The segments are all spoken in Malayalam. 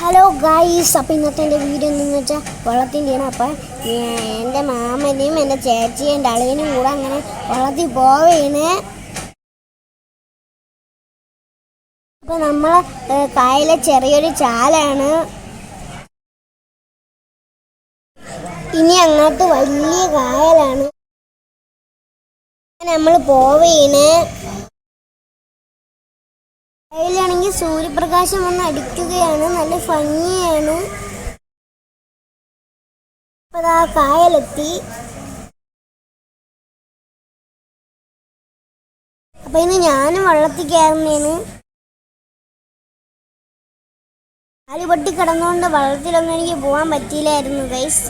ഹലോ ഗൈസ്, അപ്പോൾ ഇന്നത്തെ എൻ്റെ വീഡിയോ എന്തെന്ന് വെച്ചാൽ വള്ളത്തിൻ്റെയാണ്. അപ്പം എൻ്റെ മാമനെയും എൻ്റെ ചേച്ചിയും എൻ്റെ അളിയനും കൂടെ അങ്ങനെ വള്ളത്തിൽ പോവേണ്. അപ്പോൾ നമ്മൾ കായലെ ചെറിയൊരു ചാലാണ്. ഇനി അങ്ങോട്ട് വലിയ കായലാണ്. നമ്മൾ പോവേണ്. കായലാണെങ്കിൽ സൂര്യപ്രകാശം വന്ന് അടിക്കുകയാണ്, നല്ല ഭംഗിയാണ്. അപ്പോൾ ആ കായലെത്തി. അപ്പോൾ ഇന്ന് ഞാനും വള്ളത്തിൽ കയറുന്നതാണ്. കാല് പൊട്ടി കിടന്നുകൊണ്ട് വള്ളത്തിലൊന്നും എനിക്ക് പോകാൻ പറ്റിയില്ലായിരുന്നു ഗൈസ്.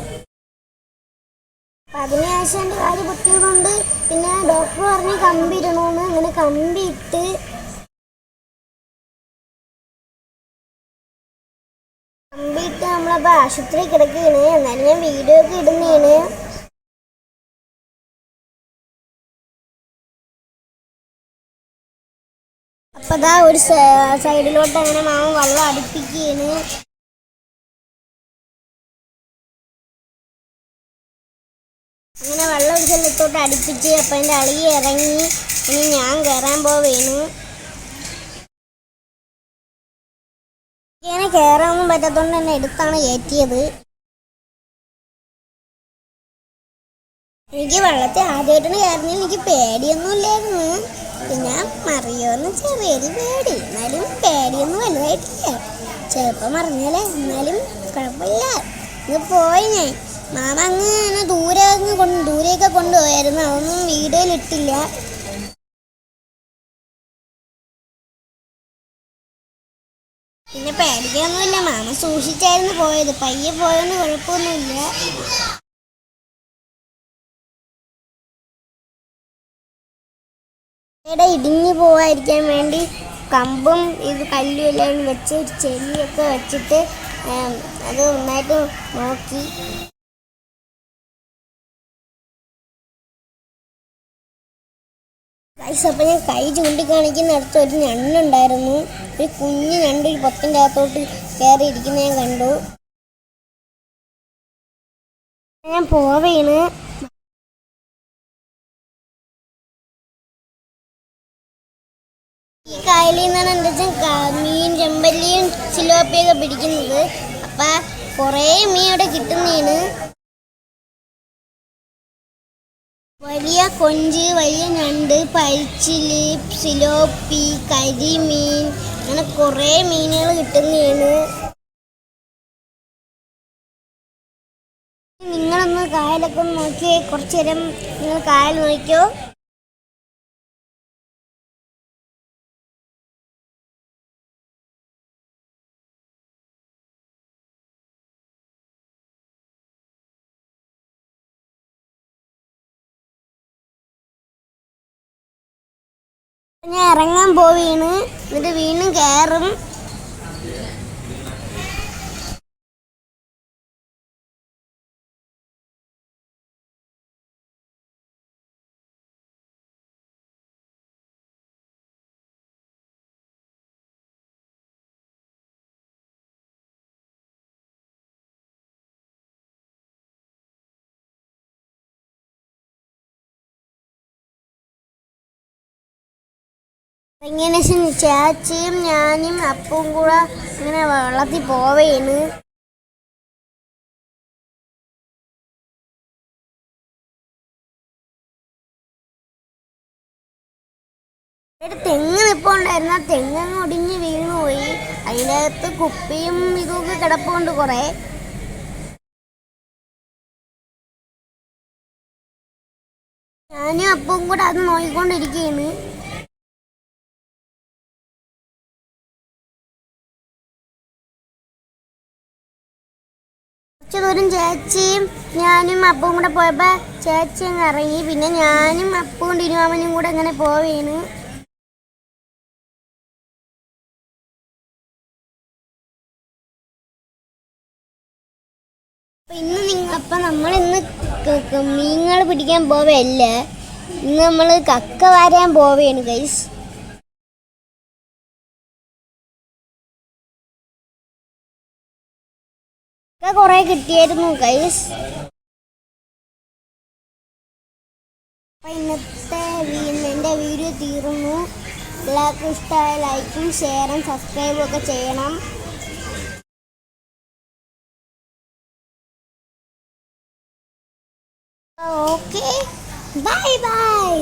അപ്പം അതിനുശേഷം എൻ്റെ കാല് പൊട്ടിയതുകൊണ്ട് പിന്നെ ഡോക്ടർ പറഞ്ഞ് കമ്പി ഇടണമെന്ന്. അങ്ങനെ കമ്പി ഇട്ട് നമ്മളപ്പോൾ ആശുപത്രി കിടക്കുകയാണ്. എന്നാലും ഞാൻ വീഡിയോ ഒക്കെ ഇടുന്നതാണ്. അപ്പോൾ അതാ ഒരു സൈഡിലോട്ട് അങ്ങനെ മാമൻ വെള്ളം അടുപ്പിക്കുകയാണ്. അങ്ങനെ വെള്ളം ഒരു സ്ഥലത്തോട്ട് അടുപ്പിച്ച് അപ്പം എൻ്റെ അളിയെ ഇറങ്ങി. ഇനി ഞാൻ കയറാൻ പോവേണു. ഇങ്ങനെ കയറാനൊന്നും പറ്റാത്തതുകൊണ്ട് എന്നെ എടുത്താണ് കയറ്റിയത്. എനിക്ക് വെള്ളത്തിൽ ആദ്യമായിട്ടാണ് കയറുന്നത്. എനിക്ക് പേടിയൊന്നും ഇല്ലായിരുന്നു. പിന്നെ മറിയോന്ന് ചെറിയൊരു പേടി, എന്നാലും പേടിയൊന്നും വലുതായിട്ടില്ല. ചിലപ്പോൾ മറിഞ്ഞാലേ, എന്നാലും കുഴപ്പമില്ല. ഇത് പോയി ഞാൻ മാമ അങ്ങനെ ദൂരെയൊക്കെ കൊണ്ടുപോയായിരുന്നു. അതൊന്നും വീഡിയോയിലിട്ടില്ല. പിന്നെ പേടിക്കാനൊന്നുമില്ല, മാമ സൂക്ഷിച്ചായിരുന്നു പോയത്. പയ്യെ പോയതൊന്നും കുഴപ്പമൊന്നുമില്ല. ഇവിടെ ഇടിഞ്ഞു പോവാതിരിക്കാൻ വേണ്ടി കമ്പും കല്ലും എല്ലാം വെച്ച് ചെടിയൊക്കെ വെച്ചിട്ട് അത് നന്നായിട്ട് നോക്കി. ഗൈസ്, അപ്പം ഞാൻ കൈ ചൂണ്ടിക്കാണിക്കുന്നിടത്ത് ഒരു ഞണ്ടുണ്ടായിരുന്നു. ഒരു കുഞ്ഞു ഞണ്ട് ഒരു പൊത്തിൻ്റെ അകത്തോട്ട് കയറിയിരിക്കുന്ന ഞാൻ കണ്ടു. ഞാൻ പോവേണ്. ഈ കായലിൽ നിന്നാണ് എന്താ വെച്ചാൽ മീൻ, ചെമ്പല്ലിയും സിലോപ്പിയൊക്കെ പിടിക്കുന്നത്. അപ്പം കുറേ മീൻ അവിടെ കിട്ടുന്നതാണ്. വലിയ കൊഞ്ച്, വലിയ ഞണ്ട്, പരിച്ചില്, സിലോപ്പി, കരിമീൻ, അങ്ങനെ കുറേ മീനുകൾ കിട്ടുന്നതാണ്. നിങ്ങളൊന്ന് കായലൊക്കെ ഒന്ന് നോക്കിയേ. കുറച്ചു നേരം നിങ്ങൾ കായൽ നോക്കിയോ. ഞാൻ ഇറങ്ങാൻ പോവുകയാണ്. എന്നിട്ട് വീണ്ടും കയറും. ഇങ്ങനെ ചേച്ചിയും ഞാനും അപ്പവും കൂടെ ഇങ്ങനെ വെള്ളത്തിൽ പോവേണ്. ഒരു തെങ്ങ് നിൽപ്പുണ്ടായിരുന്നു. ആ തെങ്ങ് ഒടിഞ്ഞ് വീണുപോയി. അതിൻ്റെ അകത്ത് കുപ്പിയും ഇതൊക്കെ കിടപ്പുണ്ട് കുറേ. ഞാനും അപ്പവും കൂടെ അത് നോക്കിക്കൊണ്ടിരിക്കുകയാണ്. കുറച്ച് ദൂരം ചേച്ചിയും ഞാനും അപ്പവും കൂടെ പോയപ്പോൾ ചേച്ചി അങ്ങ് ഇറങ്ങി. പിന്നെ ഞാനും അപ്പവും ടിനുമാമനും കൂടെ അങ്ങനെ പോവേണ്. അപ്പം നമ്മളിന്ന് മീനുകൾ പിടിക്കാൻ പോവല്ല. ഇന്ന് നമ്മൾ കക്ക വരാൻ പോവേണ് ഗൈസ്. കുറെ കിട്ടിയായിരുന്നു ഗൈസ്. ഇന്നത്തെ എൻ്റെ വീഡിയോ തീർന്നു. എല്ലാവർക്കും ഇഷ്ടമായ ലൈക്കും ഷെയറും സബ്സ്ക്രൈബും ഒക്കെ ചെയ്യണം. Okay, bye bye.